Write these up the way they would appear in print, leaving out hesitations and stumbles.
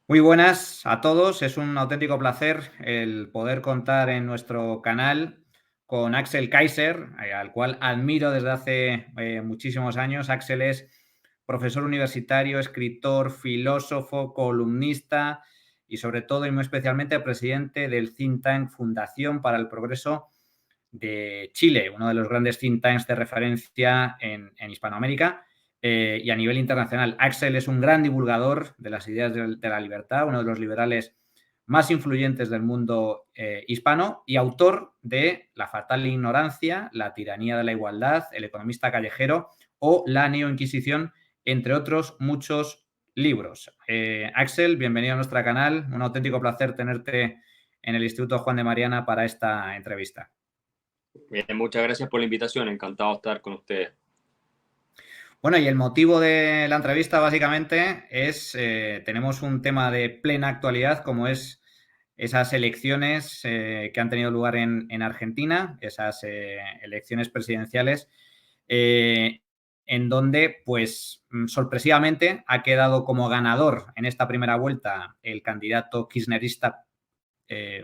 Muy buenas a todos, es un auténtico placer el poder contar en nuestro canal con Axel Kaiser, al cual admiro desde hace muchísimos años. Axel es profesor universitario, escritor, filósofo, columnista y sobre todo y muy especialmente presidente del think tank Fundación para el Progreso de Chile, uno de los grandes think tanks de referencia en Hispanoamérica y a nivel internacional. Axel es un gran divulgador de las ideas de la libertad, uno de los liberales más influyentes del mundo hispano y autor de La fatal ignorancia, La tiranía de la igualdad, El economista callejero o La neoinquisición, entre otros muchos libros. Axel, bienvenido a nuestro canal. Un auténtico placer tenerte en el Instituto Juan de Mariana para esta entrevista. Bien, muchas gracias por la invitación, encantado de estar con ustedes. Bueno, y el motivo de la entrevista básicamente es, tenemos un tema de plena actualidad como es esas elecciones que han tenido lugar en Argentina, esas elecciones presidenciales, eh, en donde, pues, sorpresivamente ha quedado como ganador en esta primera vuelta el candidato kirchnerista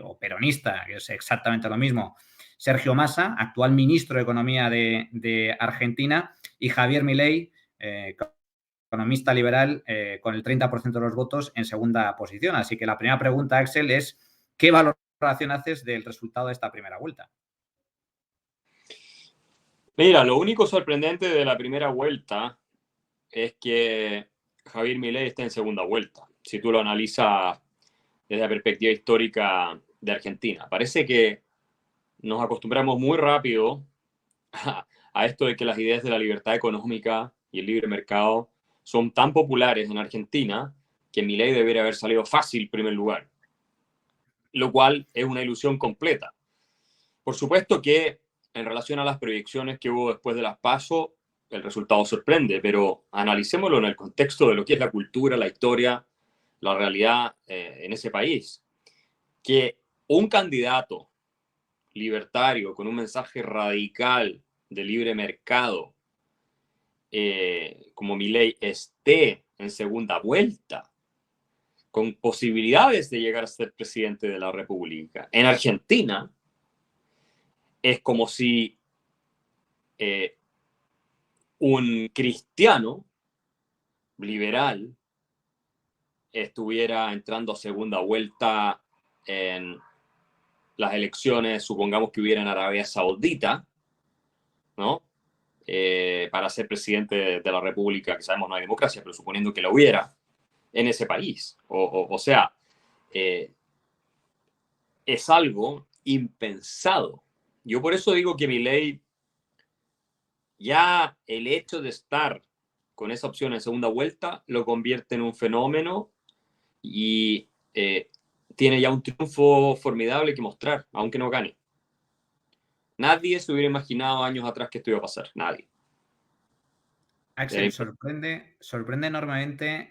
o peronista, que es exactamente lo mismo, Sergio Massa, actual ministro de Economía de Argentina, y Javier Milei, economista liberal, con el 30% de los votos en segunda posición. Así que la primera pregunta, Axel, es ¿qué valoración haces del resultado de esta primera vuelta? Mira, lo único sorprendente de la primera vuelta es que Javier Milei está en segunda vuelta, si tú lo analizas desde la perspectiva histórica de Argentina. Parece que nos acostumbramos muy rápido a esto de que las ideas de la libertad económica y el libre mercado son tan populares en Argentina que Milei debería haber salido fácil en primer lugar, lo cual es una ilusión completa. Por supuesto que en relación a las proyecciones que hubo después de las PASO, el resultado sorprende, pero analicémoslo en el contexto de lo que es la cultura, la historia, la realidad en ese país. Que un candidato libertario con un mensaje radical de libre mercado como Milei esté en segunda vuelta, con posibilidades de llegar a ser presidente de la República. En Argentina es como si un cristiano liberal estuviera entrando a segunda vuelta en las elecciones, supongamos que hubiera en Arabia Saudita, ¿no? Para ser presidente de la República, que sabemos no hay democracia, pero suponiendo que la hubiera en ese país. O sea, es algo impensado. Yo por eso digo que Milei, ya el hecho de estar con esa opción en segunda vuelta lo convierte en un fenómeno y tiene ya un triunfo formidable que mostrar, aunque no gane. Nadie se hubiera imaginado años atrás que esto iba a pasar, nadie. Axel, sorprende enormemente,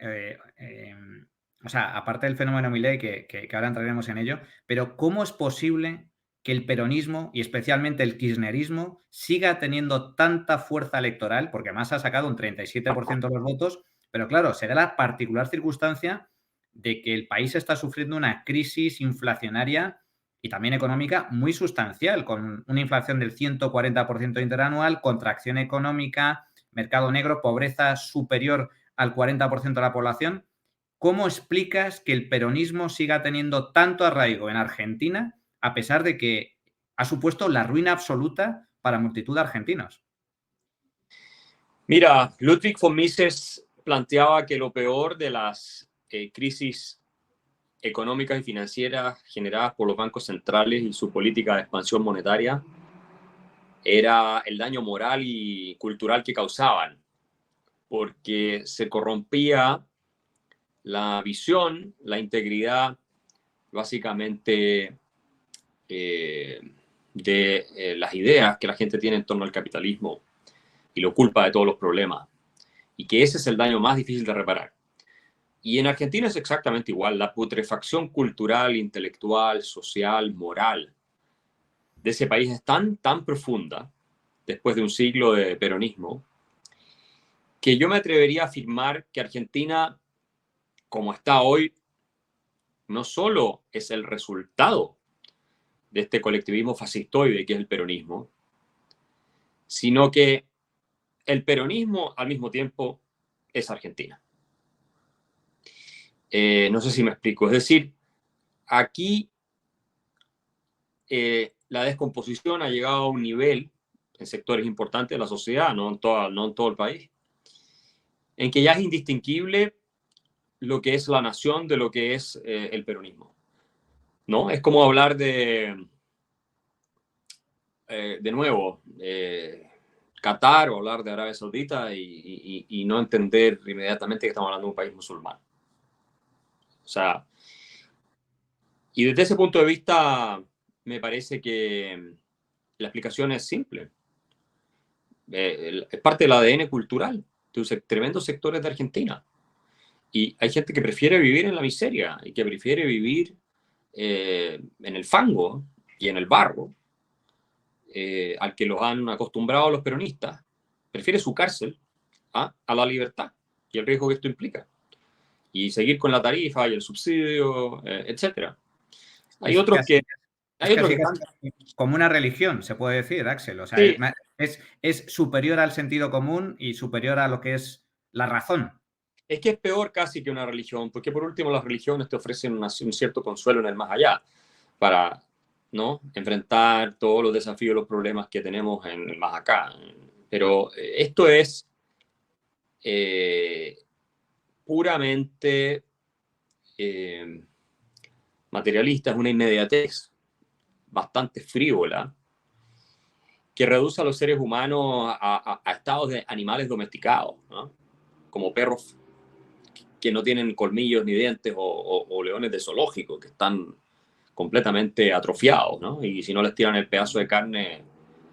o sea, aparte del fenómeno Milei, que ahora entraremos en ello, pero ¿cómo es posible que el peronismo y especialmente el kirchnerismo siga teniendo tanta fuerza electoral? Porque Massa ha sacado un 37% de los votos, pero claro, se da la particular circunstancia de que el país está sufriendo una crisis inflacionaria y también económica muy sustancial, con una inflación del 140% interanual, contracción económica, mercado negro, pobreza superior al 40% de la población. ¿Cómo explicas que el peronismo siga teniendo tanto arraigo en Argentina a pesar de que ha supuesto la ruina absoluta para multitud de argentinos? Mira, Ludwig von Mises planteaba que lo peor de las crisis económicas y financieras generadas por los bancos centrales y su política de expansión monetaria era el daño moral y cultural que causaban, porque se corrompía la visión, la integridad, básicamente, de las ideas que la gente tiene en torno al capitalismo y lo culpa de todos los problemas. Y que ese es el daño más difícil de reparar. Y en Argentina es exactamente igual. La putrefacción cultural, intelectual, social, moral de ese país es tan profunda, después de un siglo de peronismo, que yo me atrevería a afirmar que Argentina, como está hoy, no solo es el resultado de este colectivismo fascistoide que es el peronismo, sino que el peronismo al mismo tiempo es Argentina. No sé si me explico. Es decir, aquí la descomposición ha llegado a un nivel en sectores importantes de la sociedad, no en todo el país, en que ya es indistinguible lo que es la nación de lo que es el peronismo, ¿no? Es como hablar de nuevo, Qatar o hablar de Arabia Saudita y no entender inmediatamente que estamos hablando de un país musulmán. O sea, y desde ese punto de vista me parece que la explicación es simple. Es parte del ADN cultural de tremendos sectores de Argentina. Y hay gente que prefiere vivir en la miseria y que prefiere vivir en el fango y en el barro, al que los han acostumbrado los peronistas. Prefiere su cárcel a la libertad y el riesgo que esto implica. Y seguir con la tarifa y el subsidio, etc. Hay otros que... Es casi como una religión, se puede decir, Axel. O sea, Sí, es superior al sentido común y superior a lo que es la razón. es que es peor casi que una religión, porque por último las religiones te ofrecen un cierto consuelo en el más allá para, ¿no?, enfrentar todos los desafíos, los problemas que tenemos en el más acá. Pero esto es puramente materialista, es una inmediatez bastante frívola que reduce a los seres humanos a estados de animales domesticados, ¿no?, como perros que no tienen colmillos ni dientes o leones de zoológico que están completamente atrofiados, ¿no? Y si no les tiran el pedazo de carne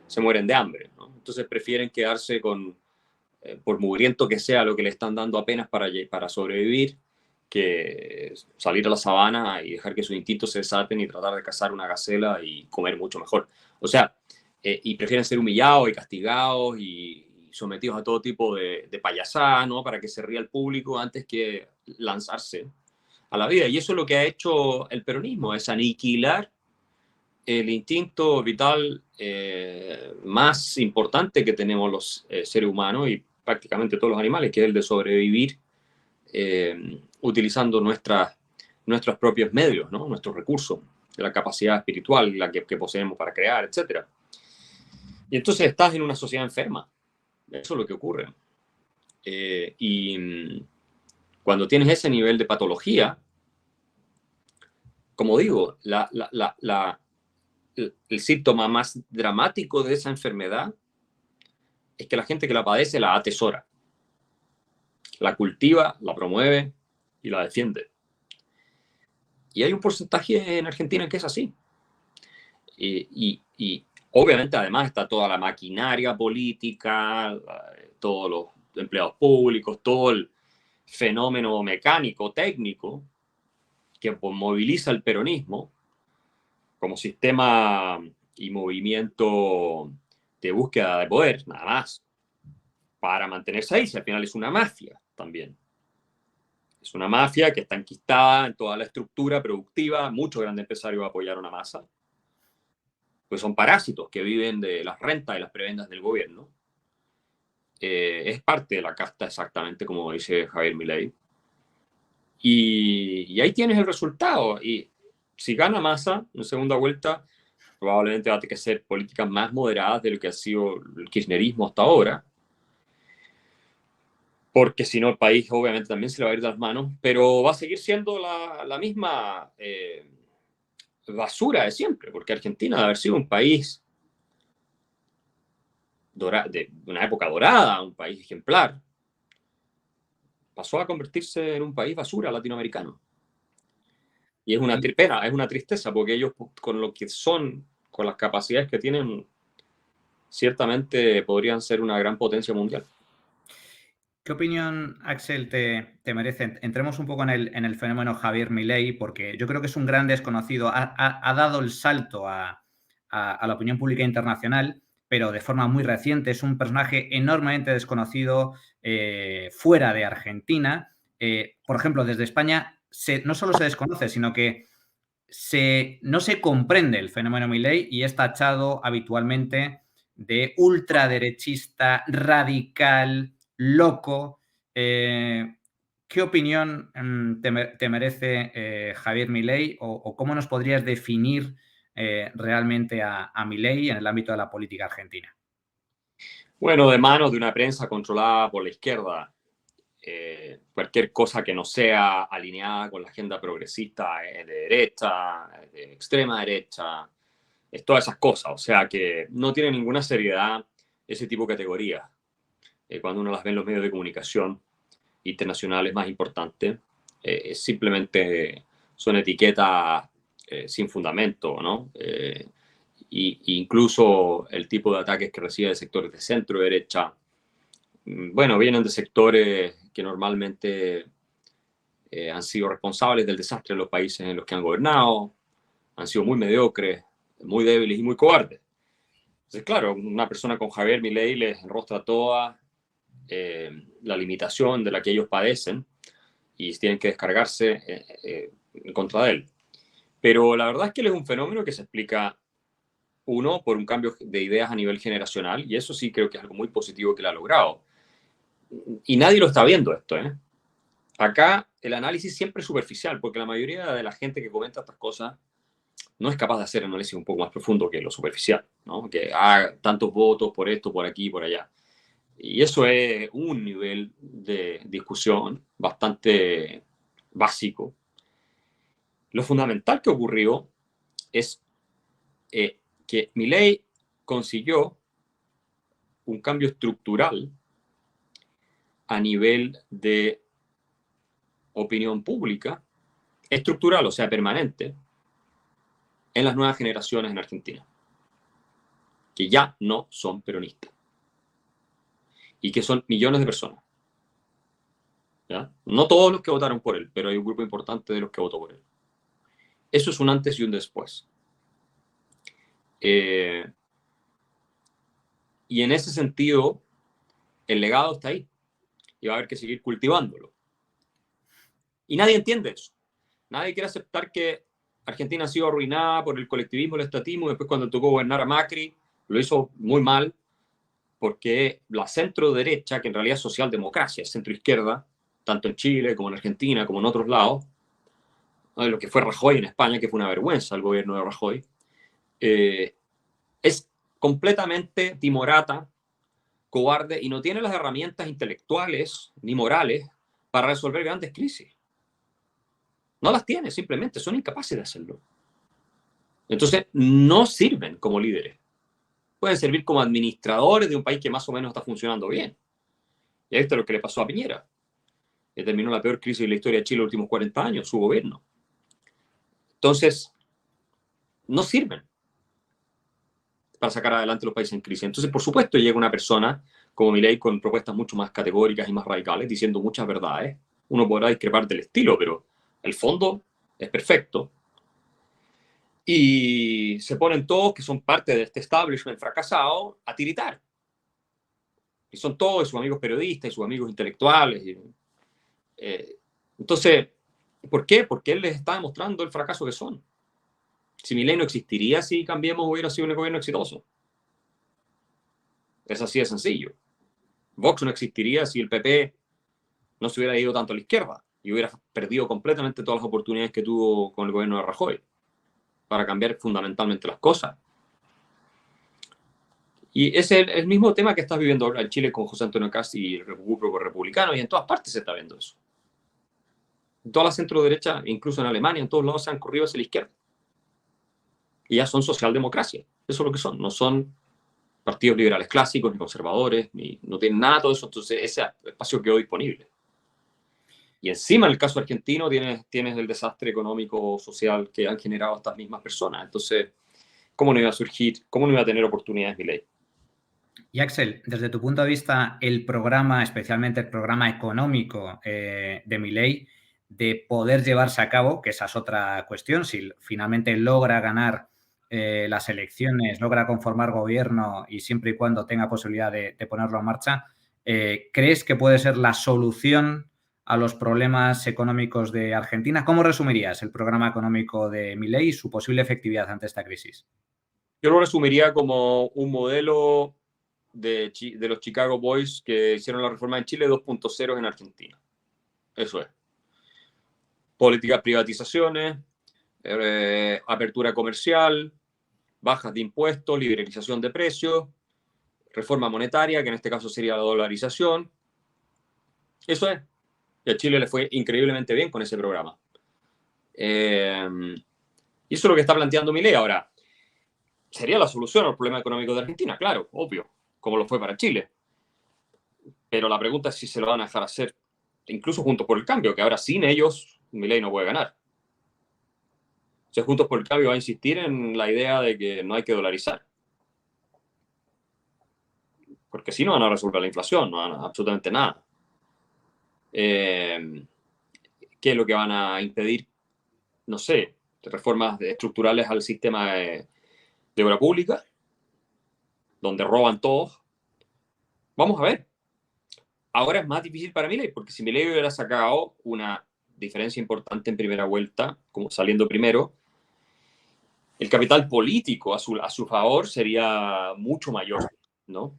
se mueren de hambre, ¿no? Entonces prefieren quedarse con, por mugriento que sea lo que le están dando apenas para sobrevivir, que salir a la sabana y dejar que sus instintos se desaten y tratar de cazar una gacela y comer mucho mejor. O sea, y prefieren ser humillados y castigados y sometidos a todo tipo de payasada, ¿no?, para que se ría el público antes que lanzarse a la vida. Y eso es lo que ha hecho el peronismo, es aniquilar el instinto vital más importante que tenemos los seres humanos y prácticamente todos los animales, que es el de sobrevivir utilizando nuestros propios medios, ¿no?, nuestros recursos, la capacidad espiritual que poseemos para crear, etc. Y entonces estás en una sociedad enferma. Eso es lo que ocurre. Y cuando tienes ese nivel de patología, como digo, el síntoma más dramático de esa enfermedad es que la gente que la padece la atesora, la cultiva, la promueve y la defiende. Y hay un porcentaje en Argentina que es así. Y obviamente además está toda la maquinaria política, todos los empleados públicos, todo el fenómeno mecánico, técnico, que moviliza el peronismo como sistema y movimiento de búsqueda de poder, nada más, para mantenerse ahí, si al final es una mafia también. Es una mafia que está enquistada en toda la estructura productiva, muchos grandes empresarios apoyaron a Massa, pues son parásitos que viven de las rentas y las prebendas del gobierno. Es parte de la casta exactamente como dice Javier Milei. Y ahí tienes el resultado. Y si gana Massa en segunda vuelta, probablemente va a tener que ser políticas más moderadas de lo que ha sido el kirchnerismo hasta ahora, porque si no el país obviamente también se le va a ir de las manos, pero va a seguir siendo la misma basura de siempre, porque Argentina, de haber sido un país de una época dorada, un país ejemplar, pasó a convertirse en un país basura latinoamericano. Y es una pena, es una tristeza, porque ellos con lo que son, con las capacidades que tienen, ciertamente podrían ser una gran potencia mundial. ¿Qué opinión, Axel, te merece? Entremos un poco en el fenómeno Javier Milei, porque yo creo que es un gran desconocido. Ha dado el salto a la opinión pública internacional, pero de forma muy reciente. Es un personaje enormemente desconocido fuera de Argentina. Por ejemplo, desde España no solo se desconoce, sino que no se comprende el fenómeno Milei y es tachado habitualmente de ultraderechista, radical, loco. ¿Qué opinión te merece Javier Milei o cómo nos podrías definir realmente a Milei en el ámbito de la política argentina? Bueno, de manos de una prensa controlada por la izquierda, cualquier cosa que no sea alineada con la agenda progresista es de derecha, es de extrema derecha, es todas esas cosas. O sea que no tiene ninguna seriedad ese tipo de categorías. Cuando uno las ve en los medios de comunicación internacionales más importantes, simplemente son etiquetas sin fundamento, ¿no? Incluso el tipo de ataques que recibe de sectores de centro derecha, bueno, vienen de sectores que normalmente han sido responsables del desastre de los países en los que han gobernado, han sido muy mediocres, muy débiles y muy cobardes. Entonces, claro, una persona con Javier Milei les enrostra toda la limitación de la que ellos padecen y tienen que descargarse en contra de él. Pero la verdad es que él es un fenómeno que se explica, uno, por un cambio de ideas a nivel generacional, y eso sí creo que es algo muy positivo que él ha logrado. Y nadie lo está viendo esto, ¿eh? Acá el análisis siempre es superficial, porque la mayoría de la gente que comenta estas cosas no es capaz de hacer análisis un poco más profundo que lo superficial, ¿no? Que tantos votos por esto, por aquí, por allá. Y eso es un nivel de discusión bastante básico. Lo fundamental que ocurrió es que Milei consiguió un cambio estructural a nivel de opinión pública, estructural, o sea, permanente, en las nuevas generaciones en Argentina, que ya no son peronistas y que son millones de personas. ¿Ya? No todos los que votaron por él, pero hay un grupo importante de los que votó por él. Eso es un antes y un después. Y en ese sentido, el legado está ahí y va a haber que seguir cultivándolo. Y nadie entiende eso. Nadie quiere aceptar que Argentina ha sido arruinada por el colectivismo, el estatismo, y después cuando tocó gobernar a Macri, lo hizo muy mal, porque la centro derecha, que en realidad es socialdemocracia, es centro izquierda, tanto en Chile como en Argentina, como en otros lados, lo que fue Rajoy en España, que fue una vergüenza el gobierno de Rajoy, es completamente timorata, cobarde y no tiene las herramientas intelectuales ni morales para resolver grandes crisis. No las tiene, simplemente son incapaces de hacerlo. Entonces, no sirven como líderes. Pueden servir como administradores de un país que más o menos está funcionando bien. Y esto es lo que le pasó a Piñera, que terminó la peor crisis de la historia de Chile en los últimos 40 años, su gobierno. Entonces, no sirven para sacar adelante los países en crisis. Entonces, por supuesto, llega una persona como Milei con propuestas mucho más categóricas y más radicales, diciendo muchas verdades. Uno podrá discrepar del estilo, pero el fondo es perfecto. Y se ponen todos, que son parte de este establishment fracasado, a tiritar. Y son todos sus amigos periodistas y sus amigos intelectuales. Entonces, ¿por qué? Porque él les está demostrando el fracaso que son. Si Milei no existiría si Cambiemos hubiera sido un gobierno exitoso. Es así de sencillo. Vox no existiría si el PP no se hubiera ido tanto a la izquierda y hubiera perdido completamente todas las oportunidades que tuvo con el gobierno de Rajoy para cambiar fundamentalmente las cosas. Y es el mismo tema que estás viviendo ahora en Chile con José Antonio Kast y el grupo republicano, y en todas partes se está viendo eso. En toda la centro derecha, incluso en Alemania, en todos lados se han corrido hacia la izquierda. Y ya son socialdemocracia. Eso es lo que son. No son partidos liberales clásicos, ni conservadores, ni no tienen nada de todo eso. Entonces ese espacio quedó disponible. Y encima, en el caso argentino, tienes el desastre económico, social que han generado estas mismas personas. Entonces, ¿cómo no iba a surgir? ¿Cómo no iba a tener oportunidades Milei? Y Axel, desde tu punto de vista, el programa, especialmente el programa económico de Milei, de poder llevarse a cabo, que esa es otra cuestión, si finalmente logra ganar las elecciones, logra conformar gobierno y siempre y cuando tenga posibilidad de ponerlo en marcha, ¿crees que puede ser la solución a los problemas económicos de Argentina. ¿Cómo resumirías el programa económico de Milei y su posible efectividad ante esta crisis? Yo lo resumiría como un modelo de los Chicago Boys que hicieron la reforma en Chile 2.0 en Argentina. Eso es. Políticas, privatizaciones, apertura comercial, bajas de impuestos, liberalización de precios, reforma monetaria, que en este caso sería la dolarización. Eso es. Y a Chile le fue increíblemente bien con ese programa. Y eso es lo que está planteando Milei ahora. ¿Sería la solución al problema económico de Argentina? Claro, obvio, como lo fue para Chile. Pero la pregunta es si se lo van a dejar hacer, incluso Juntos por el Cambio, que ahora sin ellos Milei no puede ganar. O sea, Juntos por el Cambio va a insistir en la idea de que no hay que dolarizar. Porque si no van a resolver la inflación, no van a absolutamente nada. ¿Qué es lo que van a impedir? No sé, reformas estructurales al sistema de obra pública, donde roban todos. Vamos a ver. Ahora es más difícil para Milei, porque si Milei hubiera sacado una diferencia importante en primera vuelta, como saliendo primero, el capital político a su favor sería mucho mayor, ¿no?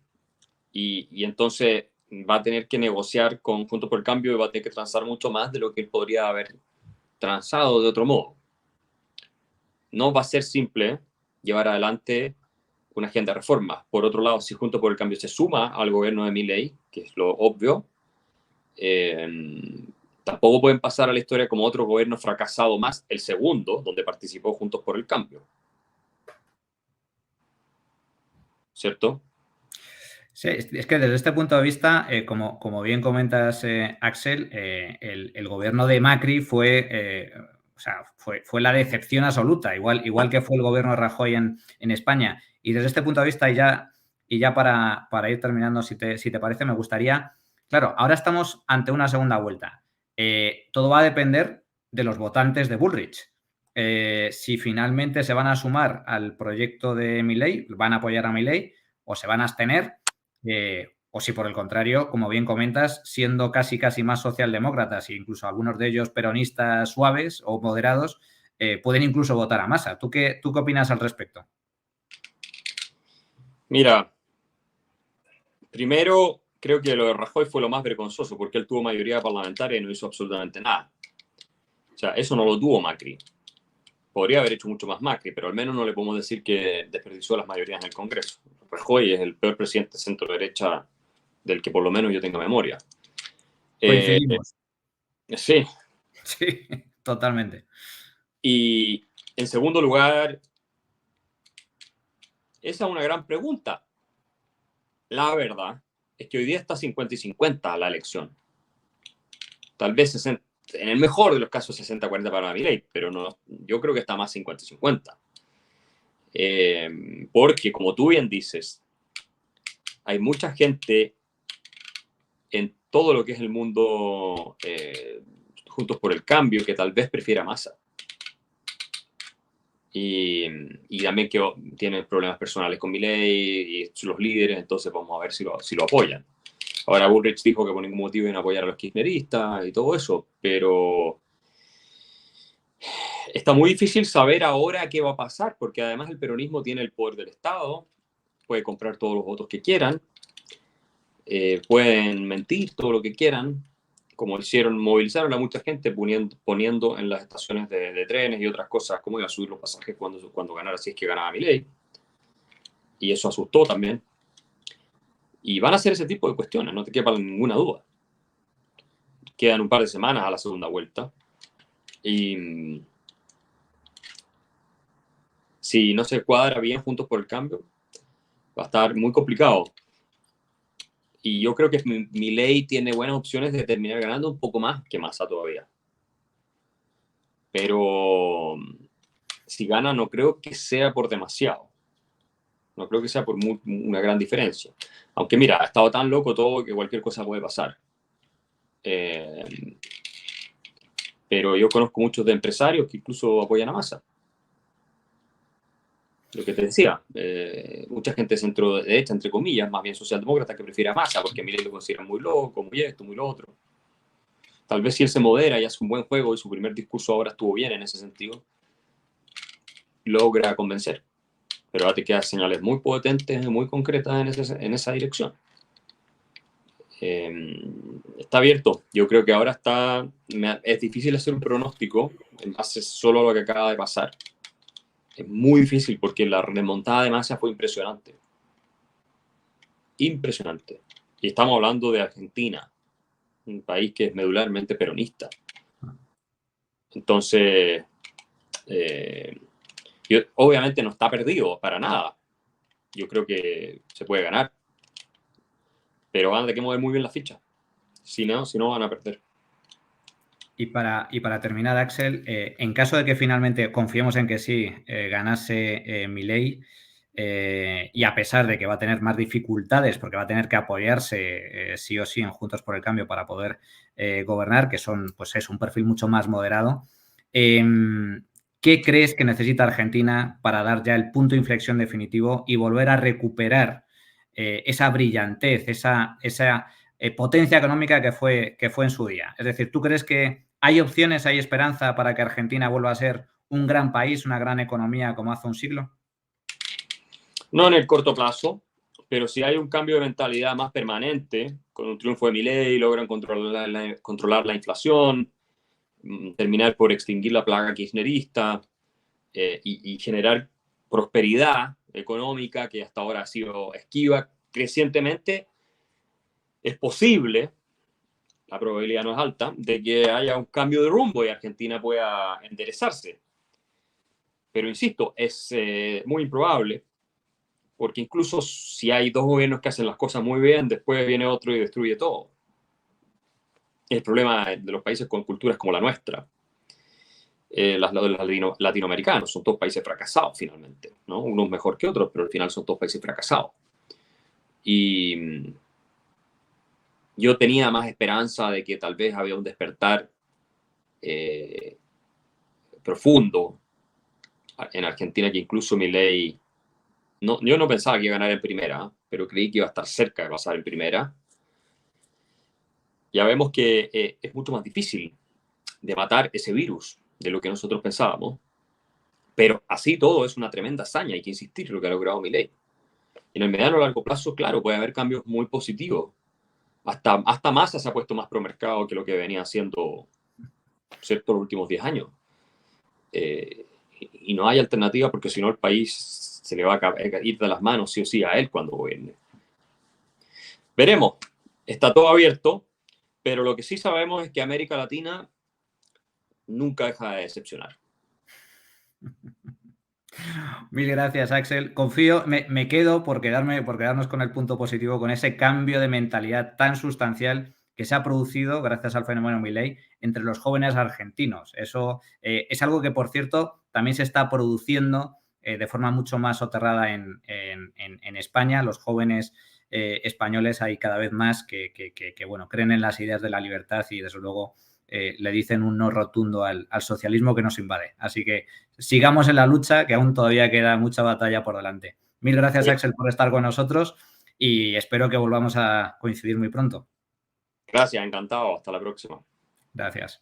Y entonces va a tener que negociar con Juntos por el Cambio y va a tener que transar mucho más de lo que él podría haber transado de otro modo. No va a ser simple llevar adelante una agenda de reformas. Por otro lado, si Juntos por el Cambio se suma al gobierno de Milei, que es lo obvio, tampoco pueden pasar a la historia como otro gobierno fracasado más, el segundo, donde participó Juntos por el Cambio. ¿Cierto? Sí, es que desde este punto de vista, como bien comentas, Axel, el gobierno de Macri fue la decepción absoluta, igual que fue el gobierno de Rajoy en España. Y desde este punto de vista, y ya para ir terminando, si te parece, me gustaría, claro, ahora estamos ante una segunda vuelta. Todo va a depender de los votantes de Bullrich. Si finalmente se van a sumar al proyecto de Milei, van a apoyar a Milei o se van a abstener. O si por el contrario, como bien comentas, siendo casi más socialdemócratas e incluso algunos de ellos peronistas suaves o moderados, pueden incluso votar a Massa. ¿Tú qué opinas al respecto? Mira, primero creo que lo de Rajoy fue lo más vergonzoso porque él tuvo mayoría parlamentaria y no hizo absolutamente nada. O sea, eso no lo tuvo Macri. Podría haber hecho mucho más Macri, pero al menos no le podemos decir que desperdició las mayorías en el Congreso. Rajoy es el peor presidente centro-derecha del que por lo menos yo tenga memoria. Coincidimos. Sí. Sí, totalmente. Y en segundo lugar, esa es una gran pregunta. La verdad es que hoy día está 50 y 50 la elección. Tal vez 60, en el mejor de los casos 60-40 para Milei, pero no, yo creo que está más 50 y 50. Porque, como tú bien dices, hay mucha gente en todo lo que es el mundo Juntos por el Cambio que tal vez prefiera Massa. Y también que tienen problemas personales con Milei y los líderes, entonces vamos a ver si lo apoyan. Ahora Bullrich dijo que por ningún motivo iban a apoyar a los kirchneristas y todo eso, pero está muy difícil saber ahora qué va a pasar, porque además el peronismo tiene el poder del Estado, puede comprar todos los votos que quieran, pueden mentir todo lo que quieran, como hicieron, movilizaron a mucha gente poniendo en las estaciones de trenes y otras cosas cómo iba a subir los pasajes cuando ganara, si es que ganaba Milei. Y eso asustó también. Y van a hacer ese tipo de cuestiones, no te quepa ninguna duda. Quedan un par de semanas a la segunda vuelta. Y si no se cuadra bien Juntos por el Cambio, va a estar muy complicado. Y yo creo que Milei tiene buenas opciones de terminar ganando un poco más que Massa todavía. Pero si gana, no creo que sea por demasiado. No creo que sea por una gran diferencia. Aunque mira, ha estado tan loco todo que cualquier cosa puede pasar. Pero yo conozco muchos de empresarios que incluso apoyan a Massa. Lo que te decía, mucha gente centro derecha, entre comillas, más bien socialdemócrata, que prefiere a Massa, porque Milei lo consideran muy loco, muy esto, muy lo otro. tal vez si él se modera y hace un buen juego y su primer discurso ahora estuvo bien en ese sentido, logra convencer. Pero ahora te quedan señales muy potentes, muy concretas en esa dirección. Está abierto. Yo creo que ahora es difícil hacer un pronóstico en base solo a lo que acaba de pasar. Es muy difícil porque la remontada de masa fue impresionante. Impresionante. Y estamos hablando de Argentina, un país que es medularmente peronista. Entonces, obviamente no está perdido para nada. Yo creo que se puede ganar. Pero van a tener que mover muy bien la ficha. Si no van a perder. Y para terminar, Axel, en caso de que finalmente confiemos en que sí ganase Milei, y a pesar de que va a tener más dificultades porque va a tener que apoyarse sí o sí en Juntos por el Cambio para poder gobernar, que pues es un perfil mucho más moderado, ¿qué crees que necesita Argentina para dar ya el punto de inflexión definitivo y volver a recuperar esa brillantez, esa potencia económica que fue en su día? Es decir, ¿tú crees que hay opciones, hay esperanza para que Argentina vuelva a ser un gran país, una gran economía como hace un siglo? No en el corto plazo, pero si hay un cambio de mentalidad más permanente, con un triunfo de Milei, logran controlar la inflación, terminar por extinguir la plaga kirchnerista y generar prosperidad económica que hasta ahora ha sido esquiva crecientemente, es posible, la probabilidad no es alta, de que haya un cambio de rumbo y Argentina pueda enderezarse. Pero insisto, es muy improbable, porque incluso si hay dos gobiernos que hacen las cosas muy bien, después viene otro y destruye todo. Es el problema de los países con culturas como la nuestra. Los latinoamericanos son todos países fracasados finalmente, ¿no? Unos mejor que otros, pero al final son todos países fracasados. Y yo tenía más esperanza de que tal vez había un despertar profundo en Argentina, que incluso Milei, yo no pensaba que iba a ganar en primera, pero creí que iba a estar cerca de pasar en primera. Ya vemos que es mucho más difícil de matar ese virus de lo que nosotros pensábamos, pero así todo es una tremenda hazaña, hay que insistir en lo que ha logrado Milei. En el mediano o largo plazo, claro, puede haber cambios muy positivos. Hasta Massa se ha puesto más pro mercado que lo que venía haciendo, ¿cierto?, los últimos 10 años. Y no hay alternativa porque si no el país se le va a ir de las manos sí o sí a él cuando gobierne. Veremos, está todo abierto, pero lo que sí sabemos es que América Latina nunca deja de decepcionar. Mil gracias, Axel. Confío, me quedo por quedarnos con el punto positivo, con ese cambio de mentalidad tan sustancial que se ha producido gracias al fenómeno Milei entre los jóvenes argentinos. Eso es algo que, por cierto, también se está produciendo de forma mucho más soterrada en España. Los jóvenes españoles hay cada vez más que bueno, creen en las ideas de la libertad y, desde luego, le dicen un no rotundo al socialismo que nos invade. Así que sigamos en la lucha, que aún todavía queda mucha batalla por delante. Mil gracias, Axel, por estar con nosotros y espero que volvamos a coincidir muy pronto. Gracias, encantado. Hasta la próxima. Gracias.